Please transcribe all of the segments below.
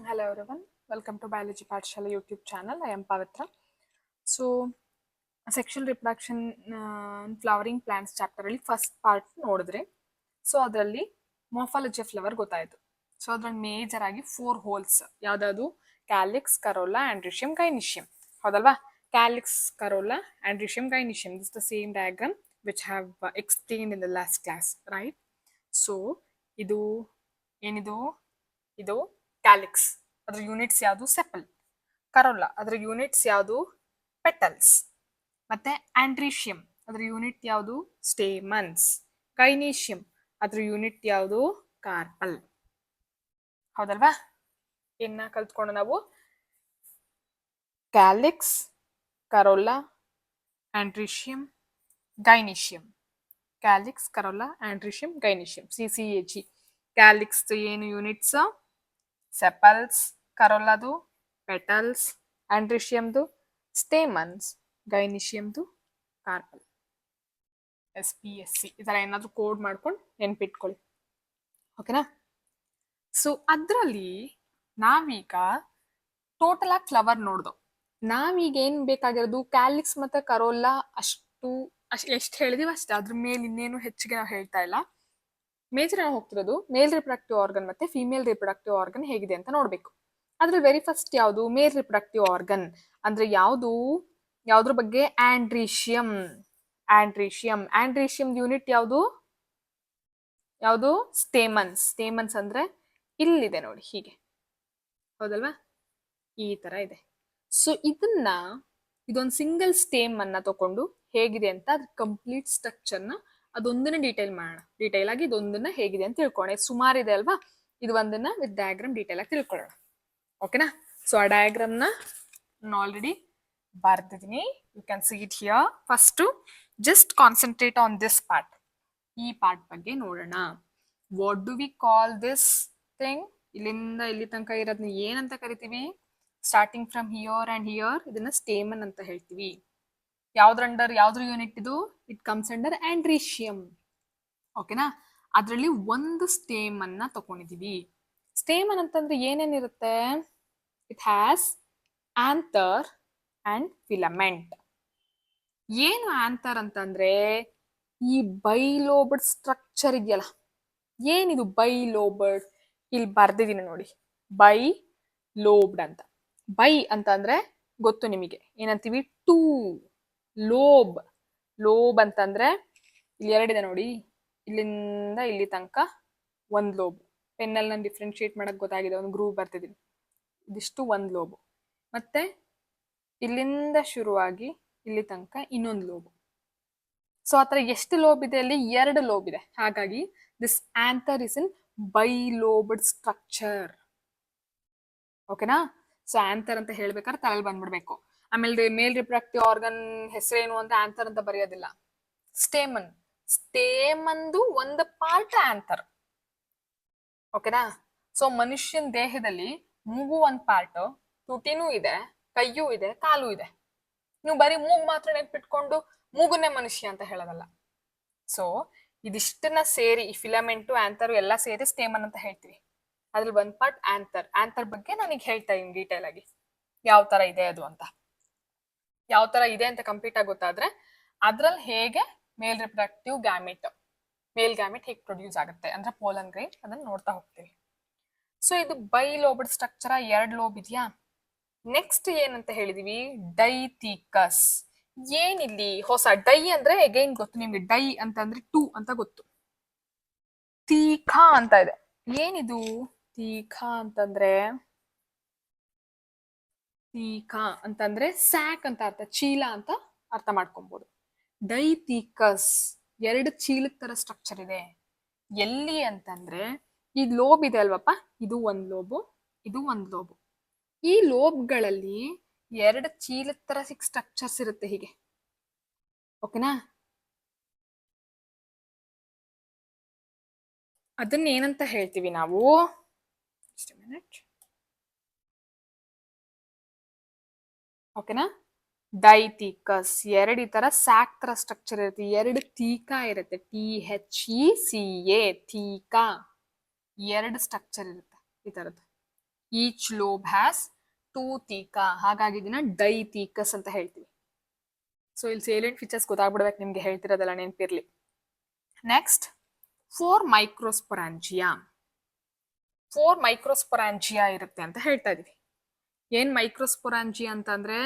Hello everyone, welcome to Biology Pathshala YouTube channel. I am Pavitra. So, sexual reproduction flowering plants chapter ಅಲ್ಲಿ first part ನೋಡಿದ್ರೆ so ಅದರಲ್ಲಿ morphology of flower ಗೊತ್ತಾಯಿತು. So ಅದ್ರಲ್ಲಿ major ಆಗಿ 4 whorls ಯಾವ್ದಾವುದು calyx, corolla, androecium, gynoecium. ಹೌದಲ್ವಾ? Calyx, corolla, androecium, gynoecium. This the same diagram which have explained in the last class, right? So ಇದು ಏನಿದು? ಇದು ಕ್ಯಾಲಿಕ್ಸ್, ಅದ್ರ ಯೂನಿಟ್ಸ್ ಯಾವುದು? ಸೆಪಲ್. ಕರೋಲಾ, ಅದ್ರ ಯೂನಿಟ್ಸ್ ಯಾವುದು? ಪೆಟಲ್ಸ್. ಮತ್ತೆ ಆಂಡ್ರಿಷಿಯಂ, ಅದ್ರ ಯೂನಿಟ್ ಯಾವುದು? ಸ್ಟೇಮನ್ಸ್. ಗೈನೀಷಿಯಂ, ಅದ್ರ ಯೂನಿಟ್ ಯಾವುದು? ಕಾರ್ಪಲ್. ಹೌದಲ್ವಾ? ಏನ ಕಲ್ತ್ಕೊಂಡು ನಾವು? Calyx, corolla, androecium, gynoecium. Calyx, corolla, androecium, gynoecium, CCAG. Calyx ಏನು ಯೂನಿಟ್ಸ್? ಸೆಪಲ್ಸ್. ಕರೋಲಾದು ಪೆಟಲ್ಸ್. ಆಂಡ್ರಿಷಿಯಮ್ದು ಸ್ಟೇಮನ್ಸ್. ಗೈನಿಷಿಯಮ್ದು ಕಾರ್ಪಲ್. SPSC ಈ ಥರ ಏನಾದರೂ ಕೋಡ್ ಮಾಡ್ಕೊಂಡು ನೆನ್ಪಿಟ್ಕೊಳ್ಳಿ. ಓಕೆನಾ? ಸೊ ಅದರಲ್ಲಿ ನಾವೀಗ ಟೋಟಲ್ ಆಗಿ ಫ್ಲವರ್ ನೋಡ್ದು. ನಾವೀಗ ಏನು ಬೇಕಾಗಿರೋದು? ಕ್ಯಾಲಿಕ್ಸ್ ಮತ್ತು ಕರೋಲಾ ಎಷ್ಟು ಹೇಳಿದೀವಿ ಅಷ್ಟೇ. ಅದ್ರ ಮೇಲೆ ಇನ್ನೇನು ಹೆಚ್ಚಿಗೆ ನಾವು ಹೇಳ್ತಾ ಇಲ್ಲ. ಮೇಜರ್ ಆಗಿ ಹೋಗ್ತಿರೋದು ಮೇಲ್ ರಿಪ್ರೊಡಕ್ಟಿವ್ ಆರ್ಗನ್ ಮತ್ತೆ ಫಿಮೇಲ್ ರಿಪ್ರೊಡಕ್ಟಿವ್ ಆರ್ಗನ್ ಹೇಗಿದೆ ಅಂತ ನೋಡ್ಬೇಕು. ಅದ್ರಲ್ಲಿ ವೆರಿ ಫಸ್ಟ್ ಯಾವುದು? ಮೇಲ್ ರಿಪ್ರೊಡಕ್ಟಿವ್ ಆರ್ಗನ್ ಅಂದ್ರೆ ಯಾವುದು? ಯಾವ್ದ್ರ ಬಗ್ಗೆ? ಆಂಡ್ರಿಷಿಯಂ. ಆಂಡ್ರಿಷಿಯಂ. ಆಂಡ್ರಿಷಿಯಂ ಯೂನಿಟ್ ಯಾವುದು? ಯಾವುದು? ಸ್ಟೇಮನ್ಸ್. ಸ್ಟೇಮನ್ಸ್ ಅಂದ್ರೆ ಇಲ್ಲಿದೆ ನೋಡಿ, ಹೀಗೆ. ಹೌದಲ್ವಾ? ಈ ತರ ಇದೆ. ಸೊ ಇದೊಂದು ಸಿಂಗಲ್ ಸ್ಟೇಮ್ ಅನ್ನ ತಕೊಂಡು ಹೇಗಿದೆ ಅಂತ ಅದ್ರ ಕಂಪ್ಲೀಟ್ ಸ್ಟ್ರಕ್ಚರ್ನ ಅದೊಂದನ್ನ ಡೀಟೇಲ್ ಆಗಿ ಇದೊಂದನ್ನ ಹೇಗಿದೆ ಅಂತ ತಿಳ್ಕೊಳ್ಳೋಣ. ಸುಮಾರು ಇದೆ ಅಲ್ವಾ? ಇದು ಒಂದನ್ನ ವಿತ್ ಡಯಾಗ್ರಾಮ್ ಡೀಟೇಲ್ ಆಗಿ ತಿಳ್ಕೊಳ್ಳೋಣ. ಓಕೆನಾ? ಸೊ ಆ ಡಯಾಗ್ರಾಮ್ನ ನಾನು ಆಲ್ರೆಡಿ ಬರ್ದಿದ್ದೀನಿ. You can see it here. First just concentrate on this part. ಈ ಪಾರ್ಟ್ ಬಗ್ಗೆ ನೋಡೋಣ. What do we call this thing? ಇಲ್ಲಿಂದ ಇಲ್ಲಿ ತನಕ ಇರೋದನ್ನ ಏನಂತ ಕರಿತೀವಿ? Starting from here and here ಇದನ್ನ ಸ್ಟೇಮನ್ ಅಂತ ಹೇಳ್ತೀವಿ. ಯಾವ್ದ್ರ ಯೂನಿಟ್ ಇದು? It comes under androecium. ಓಕೆನಾ? ಅದರಲ್ಲಿ ಒಂದು ಸ್ಟೇಮ್ ಅನ್ನ ತಗೊಂಡಿದೀವಿ. ಸ್ಟೇಮನ್ ಅಂತಂದ್ರೆ ಏನೇನಿರುತ್ತೆ? It has anther and filament. ಏನು ಆಂಥರ್ ಅಂತಂದ್ರೆ ಈ ಬೈಲೋಬಡ್ ಸ್ಟ್ರಕ್ಚರ್ ಇದೆಯಲ್ಲ. ಏನಿದು ಬೈಲೋಬಡ್? ಇಲ್ಲಿ ಬರ್ದಿದ್ದೀನಿ ನೋಡಿ, ಬೈ ಲೋಬ್ಡ್ ಅಂತ. ಬೈ ಅಂತ ಅಂದ್ರೆ ಗೊತ್ತು ನಿಮಗೆ, ಏನಂತೀವಿ? ಟೂ. ಲೋಬ್. ಲೋಬ್ ಅಂತಂದ್ರೆ ಇಲ್ಲಿ ಎರಡಿದೆ ನೋಡಿ, ಇಲ್ಲಿಂದ ಇಲ್ಲಿ ತನಕ ಒಂದ್ ಲೋಬ್. ಪೆನ್ನಲ್ಲಿ ನಾನು ಡಿಫ್ರೆನ್ಶಿಯೇಟ್ ಮಾಡಕ್ ಗೊತ್ತಾಗಿದೆ, ಒಂದು ಗ್ರೂಪ್ ಬರ್ತಿದ್ದೀನಿ. ಇದಿಷ್ಟು ಒಂದ್ ಲೋಬ್. ಮತ್ತೆ ಇಲ್ಲಿಂದ ಶುರುವಾಗಿ ಇಲ್ಲಿ ತನಕ ಇನ್ನೊಂದು ಲೋಬ್. ಸೊ ಆತರ ಎಷ್ಟು ಲೋಬ್ ಇದೆ? ಅಲ್ಲಿ 2 ಲೋಬ್ ಇದೆ. ಹಾಗಾಗಿ this anther is in bilobed structure. ಓಕೆನಾ? ಸೊ ಆಂಥರ್ ಅಂತ ಹೇಳ್ಬೇಕಾದ್ರೆ ತಲೆಯಲ್ಲಿ ಬಂದ್ಬಿಡ್ಬೇಕು. ಆಮೇಲೆ ಮೇಲ್ ರಿಪ್ರೊಡಕ್ಟಿವ್ ಆರ್ಗನ್ ಹೆಸರೇನು ಅಂತ ಆಂಥರ್ ಅಂತ ಬರೆಯೋದಿಲ್ಲ, ಸ್ಟೇಮನ್. ಸ್ಟೇಮನ್ದು ಒಂದು ಪಾರ್ಟ್ ಆಂಥರ್. ಓಕೆನಾ? ಸೊ ಮನುಷ್ಯನ ದೇಹದಲ್ಲಿ ಮೂಗು ಒಂದ್ ಪಾರ್ಟ್, ತುಟಿನೂ ಇದೆ, ಕೈಯೂ ಇದೆ, ಕಾಲು ಇದೆ. ನೀವು ಬರೀ ಮೂಗು ಮಾತ್ರ ನೆನ್ಪಿಟ್ಕೊಂಡು ಮೂಗುನ್ನೇ ಮನುಷ್ಯ ಅಂತ ಹೇಳೋದಲ್ಲ. ಸೊ ಇದಿಷ್ಟನ್ನ ಸೇರಿ ಈ ಫಿಲಮೆಂಟು ಆಂಥರ್ ಎಲ್ಲ ಸೇರಿ ಸ್ಟೇಮನ್ ಅಂತ ಹೇಳ್ತೀವಿ. ಅದ್ರಲ್ಲಿ ಒಂದ್ ಪಾರ್ಟ್ ಆಂಥರ್. ಆಂಥರ್ ಬಗ್ಗೆ ನಾನೀಗ ಹೇಳ್ತಾ ಇದೀನಿ ಡೀಟೇಲ್ ಆಗಿ ಯಾವ ತರ ಇದೆ ಅದು ಅಂತ. ಯಾವ ತರ ಇದೆ ಅಂತ ಕಂಪ್ಲೀಟ್ ಆಗಿ ಗೊತ್ತಾದ್ರೆ ಅದ್ರಲ್ಲಿ ಹೇಗೆ ಮೇಲ್ ರಿಪ್ರೊಡಕ್ಟಿವ್ ಗ್ಯಾಮೆಟ್, ಮೇಲ್ ಗ್ಯಾಮೆಟ್ ಹೇಗೆ ಪ್ರೊಡ್ಯೂಸ್ ಆಗುತ್ತೆ ಅಂದ್ರೆ ಪೋಲನ್ ಗ್ರೈನ್, ಅದನ್ನ ನೋಡ್ತಾ ಹೋಗ್ತೀವಿ. ಸೊ ಇದು ಬೈಲೋಬಡ್ ಸ್ಟ್ರಕ್ಚರ್. 2 ಲೋಬ್ ಇದೆಯಾ? ನೆಕ್ಸ್ಟ್ ಏನಂತ ಹೇಳಿದೀವಿ? ಡೈಥಿಕಸ್. ಏನಿಲ್ಲಿ ಹೊಸ? ಡೈ ಅಂದ್ರೆ ಅಗೈನ್ ಗೊತ್ತು ನಿಮ್ಗೆ. ಡೈ ಅಂತಂದ್ರೆ 2 ಅಂತ ಗೊತ್ತು. ತೀಖಾ ಅಂತ ಇದೆ. ಏನಿದು ತೀಖಾ ಅಂತಂದ್ರೆ? ತೀಖಾ ಅಂತಂದ್ರೆ ಸ್ಯಾಕ್ ಅಂತ ಅರ್ಥ, ಚೀಲ ಅಂತ ಅರ್ಥ ಮಾಡ್ಕೊಬಹುದು. ಡೈಥಿಕಸ್ 2 ಚೀಲದ ತರ ಸ್ಟ್ರಕ್ಚರ್ ಇದೆ. ಎಲ್ಲಿ ಅಂತಂದ್ರೆ ಈ ಲೋಬ್ ಇದೆ ಅಲ್ವಪ್ಪ, ಇದು ಒಂದ್ ಲೋಬು, ಇದು ಒಂದ್ ಲೋಬು. ಈ ಲೋಬ್ಗಳಲ್ಲಿ 2 ಚೀಲದ ತರ ಸ್ಟ್ರಕ್ಚರ್ಸ್ ಇರುತ್ತೆ ಹೀಗೆ. ಓಕೆನಾ? ಅದನ್ನ ಏನಂತ ಹೇಳ್ತೀವಿ ನಾವು? ಓಕೆನಾ? ಡೈಥಿಕಸ್. 2 ತರ ಸ್ಯಾಕ್ ತರ ಸ್ಟ್ರಕ್ಚರ್ ಇರುತ್ತೆ. 2 ತೀಕಾ ಇರುತ್ತೆ, THECA, ತೀಕಾ. 2 ಸ್ಟ್ರಕ್ಚರ್ ಇರುತ್ತೆ ಈ ತರದ್ದು. ಈಚ್ ಲೋಬ್ ಹ್ಯಾಸ್ 2 ತೀಕ, ಹಾಗಾಗಿ ಇದನ್ನ ಡೈತೀಕಸ್ ಅಂತ ಹೇಳ್ತೀವಿ. ಸೊ ಇಲ್ಲಿ ಸೇಲೆಂಟ್ ಫೀಚರ್ಸ್ ಗೊತ್ತಾಗ್ಬಿಡ್ಬೇಕು ನಿಮ್ಗೆ, ಹೇಳ್ತಿರೋದಲ್ಲ ನೆನಪಿರ್ಲಿ. ನೆಕ್ಸ್ಟ್ 4 ಮೈಕ್ರೋಸ್ಪೊರಾಂಜಿಯಾ. 4 ಮೈಕ್ರೋಸ್ಪೊರಾಂಜಿಯಾ ಇರುತ್ತೆ ಅಂತ ಹೇಳ್ತಾ ಇದೀವಿ. ಏನ್ ಮೈಕ್ರೋಸ್ಪೊರಾಂಜಿಯಾ ಅಂತಂದ್ರೆ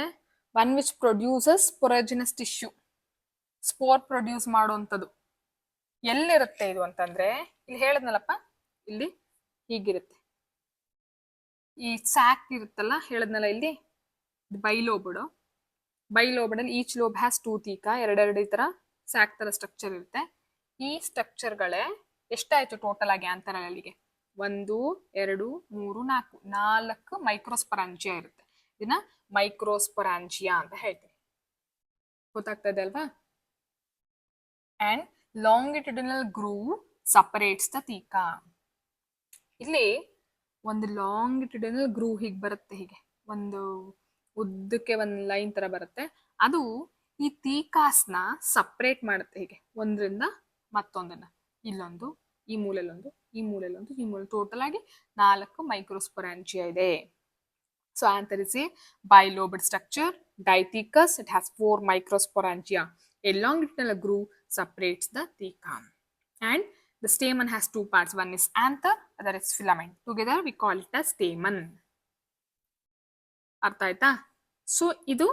one which produces sporogenous tissue, spore produce ಮಾಡುವಂಥದ್ದು. ಎಲ್ಲಿರುತ್ತೆ ಇದು ಅಂತಂದ್ರೆ, ಇಲ್ಲಿ ಹೇಳದ್ನಲ್ಲಪ್ಪ, ಇಲ್ಲಿ ಹೀಗಿರುತ್ತೆ. ಈ ಸ್ಯಾಕ್ ಇರುತ್ತಲ್ಲ, ಹೇಳದ್ನಲ್ಲ ಇಲ್ಲಿ ಬೈಲೋಬಡು. ಬೈಲೋಬಡಲ್ಲಿ ಈಚ್ ಲೋಬ್ ಹ್ಯಾಸ್ 2 ತೀಕ, ಎರಡೆರಡು ಈ ತರ ಸ್ಯಾಕ್ ತರ ಸ್ಟ್ರಕ್ಚರ್ ಇರುತ್ತೆ. ಈ ಸ್ಟ್ರಕ್ಚರ್ಗಳೇ ಎಷ್ಟಾಯ್ತು ಟೋಟಲ್ ಆಗಿ ಆಂತರಲ್ ಅಲ್ಲಿಗೆ? 1 2 3 4 ಮೈಕ್ರೋಸ್ಪೊರಾಂಜಿಯಾ ಇರುತ್ತೆ. ಇದನ್ನ ಮೈಕ್ರೋಸ್ಪೊರಾಂಜಿಯಾ ಅಂತ ಹೇಳ್ತೀವಿ. ಗೊತ್ತಾಗ್ತಾ ಇದೆ ಅಲ್ವಾ? And longitudinal groove separates the ತೀಕ. ಇಲ್ಲಿ ಒಂದು ಲಾಂಗಿಟ್ಯೂಡಿನಲ್ ಗ್ರೂವ್ ಹೀಗೆ ಬರುತ್ತೆ, ಹೀಗೆ ಒಂದು ಉದ್ದಕ್ಕೆ ಒಂದು ಲೈನ್ ತರ ಬರುತ್ತೆ. ಅದು ಈ ತೀಕಾಸ್ನ ಸಪರೇಟ್ ಮಾಡುತ್ತೆ, ಹೀಗೆ ಒಂದ್ರಿಂದ ಮತ್ತೊಂದನ್ನ. ಇಲ್ಲೊಂದು, ಈ ಮೂಲೆಯಲ್ಲೊಂದು, ಈ ಮೂಲೆಯಲ್ಲೊಂದು, ಈ ಮೂಲೆ, ಟೋಟಲ್ ಆಗಿ 4 ಮೈಕ್ರೋಸ್ಪೊರಾಂಜಿಯಾ ಇದೆ. So anther is a bilobed structure, dithecus. It has 4 microsporangia. A longitudinal groove separates the theca. And the stamen has 2 parts. One is anther, other is filament. Together we call it as stamen. ಅರ್ಥ ಆಯ್ತಾ? So ಇದು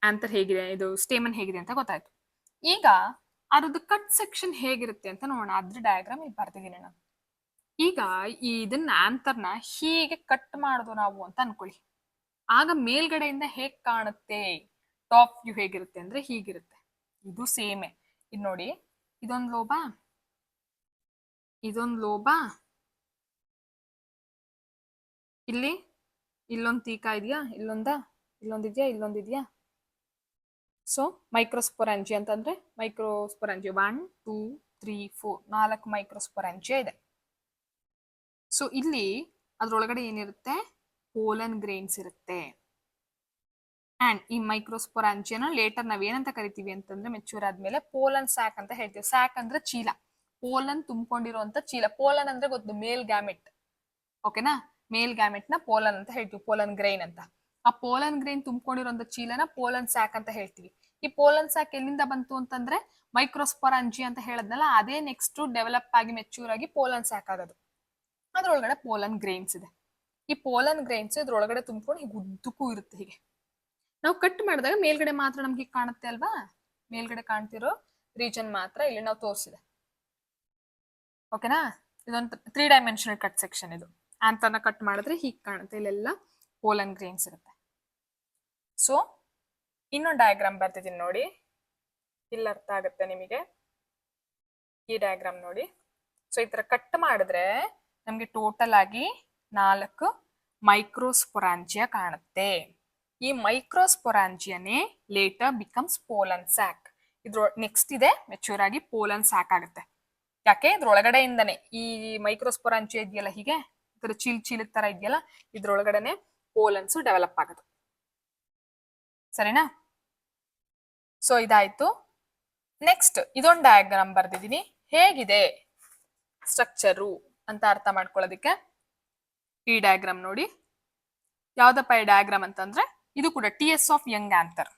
anther ಹೇಗಿದೆ, ಇದು stamen ಹೇಗಿದೆ ಅಂತ ಗೊತ್ತಾಯ್ತು. ಈಗ ಅದ್ರದ್ದು ಕಟ್ ಸೆಕ್ಷನ್ ಹೇಗಿರುತ್ತೆ ಅಂತ ನೋಡೋಣ. ಅದ್ರ ಡಯಾಗ್ರಾಮ್ ಇಲ್ಲಿ ಬರ್ತಿದ್ದೀನಿ ನಾನು. ಈಗ ಇದನ್ನ ಆಂಥರ್ನ ಹೀಗೆ ಕಟ್ ಮಾಡೋದು ನಾವು ಅಂತ ಅನ್ಕೊಳ್ಳಿ. ಆಗ ಮೇಲ್ಗಡೆಯಿಂದ ಹೇಗ್ ಕಾಣುತ್ತೆ, ಟಾಪ್ ವ್ಯೂ ಹೇಗಿರುತ್ತೆ ಅಂದ್ರೆ ಹೀಗಿರುತ್ತೆ. ಇದು ಸೇಮೆ. ಇದು ನೋಡಿ, ಇದೊಂದು ಲೋಬ, ಇದೊಂದು ಲೋಬ, ಇಲ್ಲಿ ಇಲ್ಲೊಂದು ತೀಕ ಇದೆಯಾ, ಇಲ್ಲೊಂದಿದ್ಯಾ, ಇಲ್ಲೊಂದಿದ್ಯಾ. ಸೊ ಮೈಕ್ರೋಸ್ಪೊರಾಂಜಿಯಾ ಅಂತಂದ್ರೆ ಮೈಕ್ರೋಸ್ಪೊರಾಂಜಿಯಾ 1 2 3 4 4 ಮೈಕ್ರೋಸ್ಪೊರಾಂಜಿಯಾ ಇದೆ. ಸೊ ಇಲ್ಲಿ ಅದ್ರೊಳಗಡೆ ಏನಿರುತ್ತೆ, ಪೋಲನ್ ಗ್ರೇನ್ಸ್ ಇರುತ್ತೆ. ಅಂಡ್ ಈ ಮೈಕ್ರೋಸ್ಪೊರಾಂಜಿಯಾನ ಲೇಟರ್ ನಾವ್ ಏನಂತ ಕರಿತೀವಿ ಅಂತಂದ್ರೆ, ಮೆಚೂರ್ ಆದ್ಮೇಲೆ ಪೋಲನ್ ಸ್ಯಾಕ್ ಅಂತ ಹೇಳ್ತೀವಿ. ಸ್ಯಾಕ್ ಅಂದ್ರೆ ಚೀಲ, ಪೋಲನ್ ತುಂಬಿಕೊಂಡಿರುವಂತ ಚೀಲ. ಪೋಲನ್ ಅಂದ್ರೆ ಗೊತ್ತು, ಮೇಲ್ ಗ್ಯಾಮೆಟ್. ಓಕೆನಾ? ಮೇಲ್ ಗ್ಯಾಮೆಟ್ ನ ಪೋಲನ್ ಅಂತ ಹೇಳ್ತೀವಿ, ಪೋಲನ್ ಗ್ರೈನ್ ಅಂತ. ಆ ಪೋಲನ್ ಗ್ರೈನ್ ತುಂಬಿಕೊಂಡಿರುವಂತ ಚೀಲನ ಪೋಲನ್ ಸ್ಯಾಕ್ ಅಂತ ಹೇಳ್ತೀವಿ. ಈ ಪೋಲನ್ ಸ್ಯಾಕ್ ಎಲ್ಲಿಂದ ಬಂತು ಅಂತಂದ್ರೆ ಮೈಕ್ರೋಸ್ಪೊರಾಂಜಿಯಾ ಅಂತ ಹೇಳದ್ನಲ್ಲ, ಅದೇ ನೆಕ್ಸ್ಟ್ ಡೆವಲಪ್ ಆಗಿ ಮೆಚೂರ್ ಆಗಿ ಪೋಲನ್ ಸ್ಯಾಕ್ ಆಗೋದು. ಅದ್ರೊಳಗಡೆ ಪೋಲನ್ ಗ್ರೈನ್ಸ್ ಇದೆ. ಈ ಪೋಲನ್ ಗ್ರೈನ್ಸ್ ಇದ್ರೊಳಗಡೆ ತುಂಬಿಕೊಂಡು ಹೀಗೆ ಉದ್ದಕ್ಕೂ ಇರುತ್ತೆ. ಹೀಗೆ ನಾವು ಕಟ್ ಮಾಡಿದಾಗ ಮೇಲ್ಗಡೆ ಮಾತ್ರ ನಮ್ಗೆ ಕಾಣುತ್ತೆ ಅಲ್ವಾ, ಮೇಲ್ಗಡೆ ಕಾಣ್ತಿರೋ ರೀಜನ್ ಮಾತ್ರ ಇಲ್ಲಿ ನಾವು ತೋರಿಸಿದೆ. ಓಕೆನಾ? ಇದೊಂದು 3 ಡೈಮೆನ್ಷನಲ್ ಕಟ್ ಸೆಕ್ಷನ್. ಇದು ಆಂಥರ್ನ ಕಟ್ ಮಾಡಿದ್ರೆ ಹೀಗೆ ಕಾಣುತ್ತೆ, ಇಲ್ಲೆಲ್ಲ ಪೋಲನ್ ಗ್ರೈನ್ಸ್ ಇರುತ್ತೆ. ಸೊ ಇನ್ನೊಂದು ಡಯಾಗ್ರಾಮ್ ಬರ್ತಿದ್ದೀನಿ ನೋಡಿ, ಇಲ್ಲಿ ಅರ್ಥ ಆಗುತ್ತೆ ನಿಮಗೆ. ಈ ಡಯಾಗ್ರಾಮ್ ನೋಡಿ. ಸೊ ಈ ತರ ಕಟ್ ಮಾಡಿದ್ರೆ ನಮ್ಗೆ ಟೋಟಲ್ ಆಗಿ 4 ಮೈಕ್ರೋಸ್ಪೊರಾಂಜಿಯಾ ಕಾಣುತ್ತೆ. ಈ ಮೈಕ್ರೋಸ್ಪೊರಾಂಜಿಯಾನೇ ಲೇಟರ್ ಬಿಕಮ್ಸ್ ಪೋಲನ್ ಸ್ಯಾಕ್. ಇದ್ರ ನೆಕ್ಸ್ಟ್ ಇದೆ ಮೆಚೂರ್ ಆಗಿ ಪೋಲನ್ ಸ್ಯಾಕ್ ಆಗುತ್ತೆ. ಯಾಕೆ? ಇದ್ರೊಳಗಡೆಯಿಂದನೇ ಈ ಮೈಕ್ರೋಸ್ಪೊರಾಂಜಿಯಾ ಇದೆಯಲ್ಲ, ಹೀಗೆ ಇದ್ರ ಚೀಲದ ತರ ಇದೆಯಲ್ಲ, ಇದ್ರೊಳಗಡೆನೆ ಪೋಲನ್ಸ್ ಡೆವಲಪ್ ಆಗೋದು. ಸರಿನಾ? ಸೊ ಇದಾಯ್ತು. ನೆಕ್ಸ್ಟ್ ಇದೊಂದು ಡಯಾಗ್ರಾಮ್ ಬರ್ದಿದ್ದೀನಿ, ಹೇಗಿದೆ ಸ್ಟ್ರಕ್ಚರು ಅಂತ ಅರ್ಥ ಮಾಡ್ಕೊಳ್ಳೋದಕ್ಕೆ. ಈ ಡಯಾಗ್ರಾಮ್ ನೋಡಿ. ಯಾವ್ದಪ್ಪ ಈ ಡಯಾಗ್ರಾಮ್ ಅಂತಂದ್ರೆ, ಇದು ಕೂಡ TS ಆಫ್ ಯಂಗ್ ಆಂಥರ್.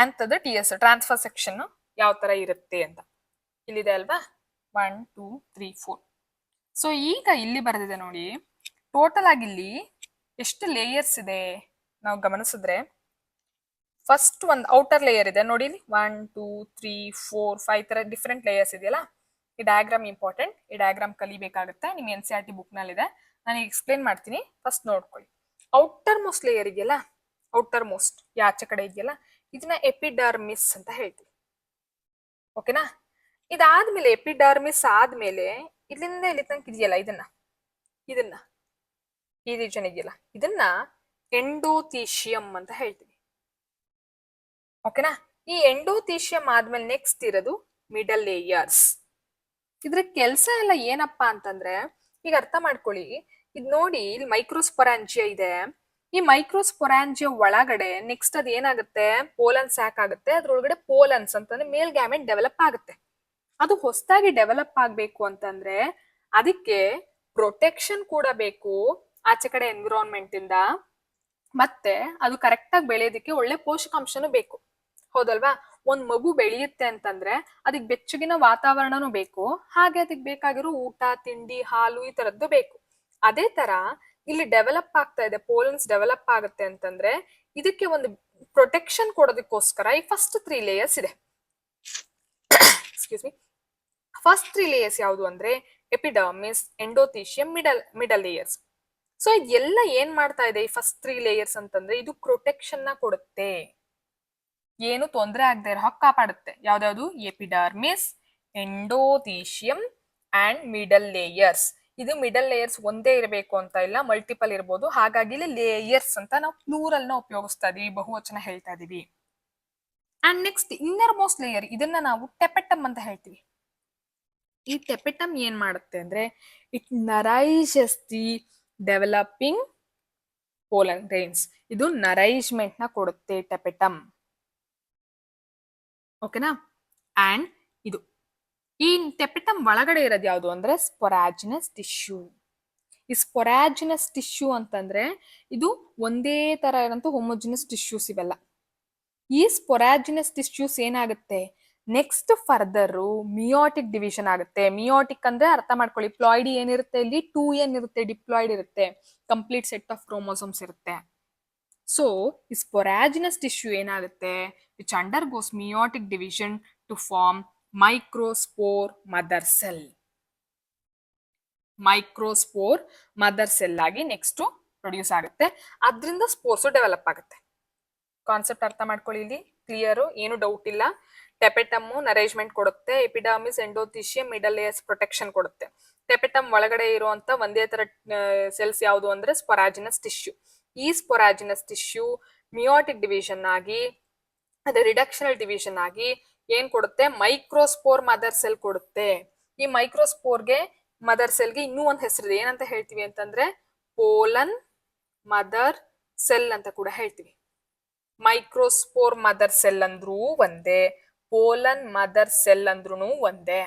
ಆಂಥರ್ದ TS ಟ್ರಾನ್ಸ್ಫರ್ ಸೆಕ್ಷನ್ ಯಾವ ತರ ಇರುತ್ತೆ ಅಂತ ಇಲ್ಲಿದೆ ಅಲ್ವಾ. 1 2 3 4. ಸೊ ಈಗ ಇಲ್ಲಿ ಬರೆದಿದೆ ನೋಡಿ, ಟೋಟಲ್ ಆಗಿ ಇಲ್ಲಿ ಎಷ್ಟು ಲೇಯರ್ಸ್ ಇದೆ ನಾವು ಗಮನಿಸಿದ್ರೆ, ಫಸ್ಟ್ ಒಂದು ಔಟರ್ ಲೇಯರ್ ಇದೆ ನೋಡಿ, ಇಲ್ಲಿ 1 2 3 4 5 ತರ ಡಿಫ್ರೆಂಟ್ ಲೇಯರ್ಸ್ ಇದೆಯಲ್ಲ. ಈ ಡಯಾಗ್ರಾಮ್ ಇಂಪಾರ್ಟೆಂಟ್. ಈ ಡಯಾಗ್ರಾಮ್ ಕಲಿಬೇಕಾಗುತ್ತೆ, ನಿಮ್ಮ NCERT ಬುಕ್ ನಲ್ಲಿ ಇದೆ. ನಾನು ಎಕ್ಸ್ಪ್ಲೇನ್ ಮಾಡ್ತೀನಿ, ಫಸ್ಟ್ ನೋಡ್ಕೊಳ್ಳಿ. ಔಟರ್ ಮೋಸ್ಟ್ ಲೇಯರ್ ಇದೆಯಲ್ಲ, ಔಟರ್ ಮೋಸ್ಟ್ ಆಚೆ ಕಡೆ ಇದೆಯಲ್ಲ, ಇದನ್ನ ಎಪಿಡರ್ಮಿಸ್ ಅಂತ ಹೇಳ್ತೀವಿ. ಓಕೆನಾ? ಇದಾದ್ಮೇಲೆ ಎಪಿಡರ್ಮಿಸ್ ಆದ್ಮೇಲೆ ಇಲ್ಲಿಂದ ಇಲ್ಲಿ ತನಕ ಇದೆಯಲ್ಲ, ಇದನ್ನ ಈ ರೀಜನ್ ಇದೆಯಲ್ಲ, ಇದನ್ನ ಎಂಡೋಥೀಶಿಯಂ ಅಂತ ಹೇಳ್ತೀವಿ. ಓಕೆನಾ? ಈ ಎಂಡೋಥೀಶಿಯಂ ಆದ್ಮೇಲೆ ನೆಕ್ಸ್ಟ್ ಇರೋದು ಮಿಡಲ್ ಲೇಯರ್ಸ್. ಇದ್ರ ಕೆಲಸ ಎಲ್ಲ ಏನಪ್ಪಾ ಅಂತಂದ್ರೆ, ಈಗ ಅರ್ಥ ಮಾಡ್ಕೊಳ್ಳಿ. ಇದ್ ನೋಡಿ, ಇಲ್ಲಿ ಮೈಕ್ರೋಸ್ಪೊರಾಂಜಿಯಾ ಇದೆ. ಈ ಮೈಕ್ರೋಸ್ಪೊರಾಂಜಿಯಾ ಒಳಗಡೆ ನೆಕ್ಸ್ಟ್ ಅದ್ ಏನಾಗುತ್ತೆ, ಪೋಲನ್ ಸ್ಯಾಕ್ ಆಗುತ್ತೆ. ಅದ್ರೊಳಗಡೆ ಪೋಲನ್ಸ್ ಅಂತಂದ್ರೆ ಮೇಲ್ ಗ್ಯಾಮೆಟ್ ಡೆವಲಪ್ ಆಗುತ್ತೆ. ಅದು ಹೊಸದಾಗಿ ಡೆವಲಪ್ ಆಗ್ಬೇಕು ಅಂತಂದ್ರೆ ಅದಕ್ಕೆ ಪ್ರೊಟೆಕ್ಷನ್ ಕೂಡ ಬೇಕು, ಆಚೆ ಕಡೆ ಎನ್ವಿರಾನ್ಮೆಂಟ್ ಇಂದ, ಮತ್ತೆ ಅದು ಕರೆಕ್ಟ್ ಆಗಿ ಬೆಳೆಯೋದಕ್ಕೆ ಒಳ್ಳೆ ಪೋಷಕಾಂಶನೂ ಬೇಕು, ಹೌದಲ್ವಾ? ಒಂದ್ ಮಗು ಬೆಳೆಯುತ್ತೆ ಅಂತಂದ್ರೆ ಅದಕ್ಕೆ ಬೆಚ್ಚಗಿನ ವಾತಾವರಣನೂ ಬೇಕು, ಹಾಗೆ ಅದಕ್ಕೆ ಬೇಕಾಗಿರೋ ಊಟ ತಿಂಡಿ ಹಾಲು ಈ ತರದ್ದು ಬೇಕು. ಅದೇ ತರ ಇಲ್ಲಿ ಡೆವಲಪ್ ಆಗ್ತಾ ಇದೆ, ಪೋಲನ್ಸ್ ಡೆವಲಪ್ ಆಗುತ್ತೆ ಅಂತಂದ್ರೆ ಇದಕ್ಕೆ ಒಂದು ಪ್ರೊಟೆಕ್ಷನ್ ಕೊಡೋದಕ್ಕೋಸ್ಕರ ಈ ಫಸ್ಟ್ 3 ಲೇಯರ್ಸ್ ಇದೆ. Excuse me. ಫಸ್ಟ್ 3 ಲೇಯರ್ಸ್ ಯಾವುದು ಅಂದ್ರೆ epidermis, endothecium, middle layers. So ಇದೆಲ್ಲ ಏನ್ ಮಾಡ್ತಾ ಇದೆ ಈ ಫಸ್ಟ್ 3 ಲೇಯರ್ಸ್ ಅಂತಂದ್ರೆ ಇದು ಪ್ರೊಟೆಕ್ಷನ್ ನ ಕೊಡುತ್ತೆ, ಏನು ತೊಂದರೆ ಆಗದೆ ಇರೋ ಹಾಗೆ ಕಾಪಾಡುತ್ತೆ. ಯಾವ್ದಾವ್ದು? Epidermis, endothecium and middle layers. ಇದು ಮಿಡಲ್ ಲೇಯರ್ಸ್ ಒಂದೇ ಇರಬೇಕು ಅಂತ ಇಲ್ಲ, ಮಲ್ಟಿಪಲ್ ಇರಬಹುದು, ಹಾಗಾಗಿ ಇಲ್ಲಿ ಲೇಯರ್ಸ್ ಅಂತ ನಾವು ಪ್ಲೂರಲ್ ನ ಉಪಯೋಗಿಸ್ತಾ ಇದೀವಿ, ಬಹುವಚನ ಹೇಳ್ತಾ ಇದೀವಿ. And next inner most layer, ಇದನ್ನ ನಾವು ಟೆಪೆಟಮ್ ಅಂತ ಹೇಳ್ತೀವಿ. ಈ ಟೆಪೆಟಮ್ ಏನ್ ಮಾಡುತ್ತೆ ಅಂದ್ರೆ it nourishes the developing pollen grains. ಇದು ನರೈಸ್ಮೆಂಟ್ ನ ಕೊಡುತ್ತೆ ಟೆಪೆಟಮ್, ಓಕೆನಾ? ಅಂಡ್ ಇದು ಈ ಟೆಪೆಟಮ್ ಒಳಗಡೆ ಇರೋದು ಯಾವುದು ಅಂದ್ರೆ ಸ್ಪೊರಾಜಿನಸ್ ಟಿಶ್ಯೂ. ಈ ಸ್ಪೊರಾಜಿನಸ್ ಟಿಶ್ಯೂ ಅಂತಂದ್ರೆ ಇದು ಒಂದೇ ತರ ಇರೋಂಥ ಹೋಮೋಜಿನಸ್ ಟಿಶ್ಯೂಸ್ ಇವೆಲ್ಲ. ಈ ಸ್ಪೊರಾಜಿನಸ್ ಟಿಶ್ಯೂಸ್ ಏನಾಗುತ್ತೆ, ನೆಕ್ಸ್ಟ್ ಫರ್ದರ್ ಮಿಯೋಟಿಕ್ ಡಿವಿಷನ್ ಆಗುತ್ತೆ. ಮಿಯೋಟಿಕ್ ಅಂದ್ರೆ ಅರ್ಥ ಮಾಡ್ಕೊಳ್ಳಿ, ಪ್ಲಾಯ್ಡಿ ಏನಿರುತ್ತೆ ಇಲ್ಲಿ 2n ಇರುತ್ತೆ, ಡಿಪ್ಲಾಯ್ಡ್ ಇರುತ್ತೆ, ಕಂಪ್ಲೀಟ್ ಸೆಟ್ ಆಫ್ ಕ್ರೋಮೋಸೋಮ್ಸ್ ಇರುತ್ತೆ. ಸೊ ಈ ಸ್ಪೊರಾಜಿನಸ್ ಟಿಶ್ಯೂ ಏನಾಗುತ್ತೆ, which undergoes meiotic division to form microspore mother cell. Microspore mother cell ಆಗಿ ನೆಕ್ಸ್ಟ್ ಪ್ರೊಡ್ಯೂಸ್ ಆಗುತ್ತೆ, ಅದರಿಂದ ಸ್ಪೋರ್ಸ್ ಡೆವಲಪ್ ಆಗುತ್ತೆ. ಕಾನ್ಸೆಪ್ಟ್ ಅರ್ಥ ಮಾಡ್ಕೊಳ್ಳಿ, ಇಲ್ಲಿ ಕ್ಲಿಯರ್, ಏನು ಡೌಟ್ ಇಲ್ಲ. ಟೆಪೆಟಮ್ ನರೇಜ್ಮೆಂಟ್ ಕೊಡುತ್ತೆ, epidermis, endothecium, middle layers protection ಕೊಡುತ್ತೆ. ಟೆಪೆಟಮ್ ಒಳಗಡೆ ಇರುವಂತ ಒಂದೇ ತರ ಸೆಲ್ಸ್ ಯಾವುದು ಅಂದ್ರೆ ಸ್ಪೊರಾಜಿನಸ್ ಟಿಶ್ಯೂ. ಈ ಸ್ಪೊರಾಜಿನಸ್ ಟಿಶ್ಯೂ ಮಿಯೋಟಿಕ್ ಡಿವಿಷನ್ ಆಗಿ ಅದೇ ರಿಡಕ್ಷನಲ್ ಡಿವಿಷನ್ ಆಗಿ ಏನ್ ಕೊಡುತ್ತೆ, ಮೈಕ್ರೋಸ್ಪೋರ್ ಮದರ್ ಸೆಲ್ ಕೊಡುತ್ತೆ. ಈ ಮೈಕ್ರೋಸ್ಪೋರ್ಗೆ ಮದರ್ ಸೆಲ್ಗೆ ಇನ್ನೂ ಒಂದು ಹೆಸರಿದೆ, ಏನಂತ ಹೇಳ್ತೀವಿ ಅಂತಂದ್ರೆ ಪೋಲನ್ ಮದರ್ ಸೆಲ್ ಅಂತ ಕೂಡ ಹೇಳ್ತೀವಿ. ಮೈಕ್ರೋಸ್ಪೋರ್ ಮದರ್ ಸೆಲ್ ಅಂದ್ರೂ ಒಂದೇ, ಪೋಲನ್ ಮದರ್ ಸೆಲ್ ಅಂದ್ರೂ ಒಂದೇ.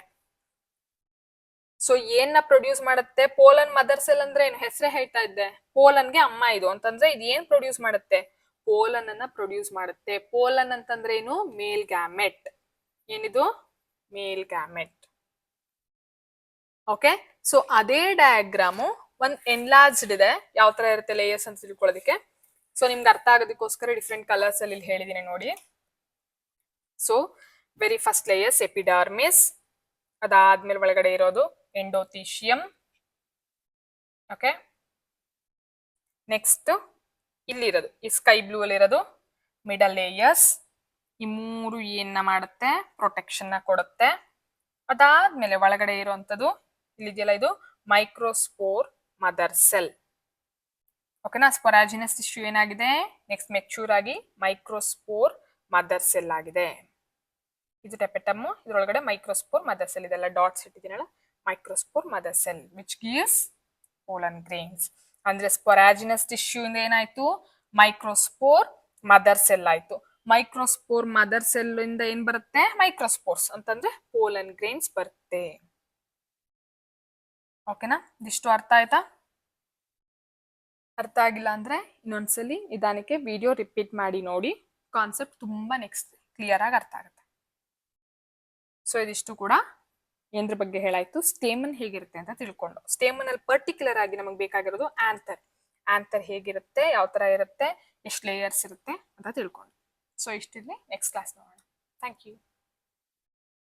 ಸೊ ಏನ್ನ ಪ್ರೊಡ್ಯೂಸ್ ಮಾಡುತ್ತೆ, ಪೋಲನ್ ಮದರ್ ಸೆಲ್ ಅಂದ್ರೆ ಏನು, ಹೆಸರೇ ಹೇಳ್ತಾ ಇದ್ದೆ, ಪೋಲನ್ಗೆ ಅಮ್ಮ ಇದು ಅಂತಂದ್ರೆ ಇದು ಏನ್ ಪ್ರೊಡ್ಯೂಸ್ ಮಾಡುತ್ತೆ, ಪೋಲನ್ ಅನ್ನ ಪ್ರೊಡ್ಯೂಸ್ ಮಾಡುತ್ತೆ. ಪೋಲನ್ ಅಂತಂದ್ರೆ ಏನು, ಮೇಲ್ ಗ್ಯಾಮೆಟ್. ಏನಿದು, ಮೇಲ್ ಗ್ಯಾಮೆಟ್. ಓಕೆ, ಸೊ ಅದೇ ಡಯಾಗ್ರಾಮು ಒಂದ್ ಎನ್ಲಾರ್ಜ್ಡ್ ಇದೆ, ಯಾವ ತರ ಇರುತ್ತೆ ಲೇಯರ್ಸ್ ಅಂತ ತಿಳ್ಕೊಳ್ಳೋದಕ್ಕೆ. ಸೊ ನಿಮ್ಗೆ ಅರ್ಥ ಆಗೋದಕ್ಕೋಸ್ಕರ ಡಿಫ್ರೆಂಟ್ ಕಲರ್ಸ್ ಅಲ್ಲಿ ಹೇಳಿದೀನಿ ನೋಡಿ. So very first layers epidermis, ಅದಾದ್ಮೇಲೆ ಒಳಗಡೆ ಇರೋದು ಎಂಡೋಥೀಶಿಯಂ. ಓಕೆ, ನೆಕ್ಸ್ಟ್ ಇಲ್ಲಿರೋದು ಈ ಸ್ಕೈ ಬ್ಲೂ ಅಲ್ಲಿ ಇರೋದು ಮಿಡಲ್ ಲೇಯರ್ಸ್. ಈ ಮೂರು ಏನ ಮಾಡುತ್ತೆ, ಪ್ರೊಟೆಕ್ಷನ್ ನ ಕೊಡುತ್ತೆ. ಅದಾದ್ಮೇಲೆ ಒಳಗಡೆ ಇರುವಂತದ್ದು ಇಲ್ಲಿದೆಯಲ್ಲ, ಇದು ಮೈಕ್ರೋಸ್ಪೋರ್ ಮದರ್ ಸೆಲ್. ಓಕೆನಾ? ಸ್ಪೊರಾಜಿನಸ್ ಟಿಶ್ಯೂ ಏನಾಗಿದೆ, ನೆಕ್ಸ್ಟ್ ಮೆಚೂರ್ ಆಗಿ ಮೈಕ್ರೋಸ್ಪೋರ್ ಮದರ್ ಸೆಲ್ ಆಗಿದೆ. ಇದು ಟೆಪೆಟಮ್, ಇದ್ರೊಳಗಡೆ ಮೈಕ್ರೋಸ್ಪೋರ್ ಮದರ್ ಸೆಲ್, ಇದೆಲ್ಲ ಡಾಟ್ಸ್ ಇಟ್ಟಿದ್ದೀನಲ್ಲ, microspore mother cell which gives pollen grains. ಅಂದ್ರೆ ಸ್ಪೊರಾಜಿನಸ್ ಟಿಶ್ಯೂ ಇಂದ ಏನಾಯ್ತು, ಮೈಕ್ರೋಸ್ಪೋರ್ ಮದರ್ ಸೆಲ್ ಆಯ್ತು. ಮೈಕ್ರೋಸ್ಪೋರ್ ಮದರ್ ಸೆಲ್ ಇಂದ ಏನ್ ಬರುತ್ತೆ, ಮೈಕ್ರೋಸ್ಪೋರ್ಸ್ ಅಂತಂದ್ರೆ ಪೋಲನ್ ಗ್ರೇನ್ಸ್ ಬರುತ್ತೆ. ಓಕೆನಾ? ಇದಿಷ್ಟು ಅರ್ಥ ಆಯ್ತಾ? ಅರ್ಥ ಆಗಿಲ್ಲ ಅಂದ್ರೆ ಇನ್ನೊಂದ್ಸಲಿ ನಿಧಾನಕ್ಕೆ ವಿಡಿಯೋ ರಿಪೀಟ್ ಮಾಡಿ ನೋಡಿ, ಕಾನ್ಸೆಪ್ಟ್ ತುಂಬಾ ನೆಕ್ಸ್ಟ್ ಕ್ಲಿಯರ್ ಆಗಿ ಅರ್ಥ ಆಗುತ್ತೆ. ಸೊ ಇದಿಷ್ಟು ಕೂಡ ಏನ್ರ ಬಗ್ಗೆ ಹೇಳಾಯ್ತು, ಸ್ಟೇಮನ್ ಹೇಗಿರುತ್ತೆ ಅಂತ ತಿಳ್ಕೊಂಡು. ಸ್ಟೇಮನ್ ಅಲ್ಲಿ ಪರ್ಟಿಕ್ಯುಲರ್ ಆಗಿ ನಮಗೆ ಬೇಕಾಗಿರೋದು ಆಂಥರ್. ಆಂಥರ್ ಹೇಗಿರುತ್ತೆ, ಯಾವ ತರ ಇರುತ್ತೆ, ಎಷ್ಟು ಲೇಯರ್ಸ್ ಇರುತ್ತೆ ಅಂತ ತಿಳ್ಕೊಂಡು. ಸೊ ಇಷ್ಟಿರ್ಲಿ, ನೆಕ್ಸ್ಟ್ ಕ್ಲಾಸ್ ನೋಡೋಣ. Thank you.